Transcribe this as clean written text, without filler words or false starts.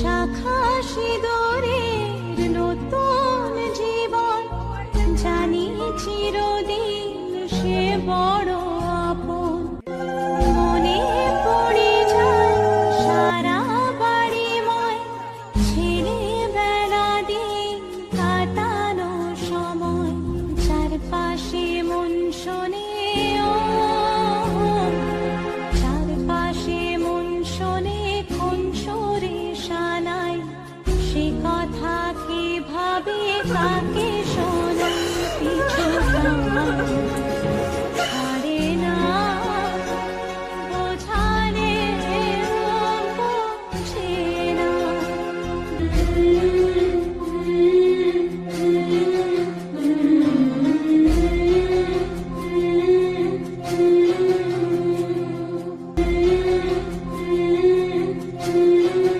শাখা সিঁদুরের নতুন জীবন, জানি চিরদিন সে বড় আপন। মনে পড়ে যায় সারা বাড়িময় ছেলেবেলা দিন কাটানো সময়, চারপাশে মন শোনে ও, চারপাশে মন শোনে কোন সুরে শানায়, সে কথা কি ভাবে কাকে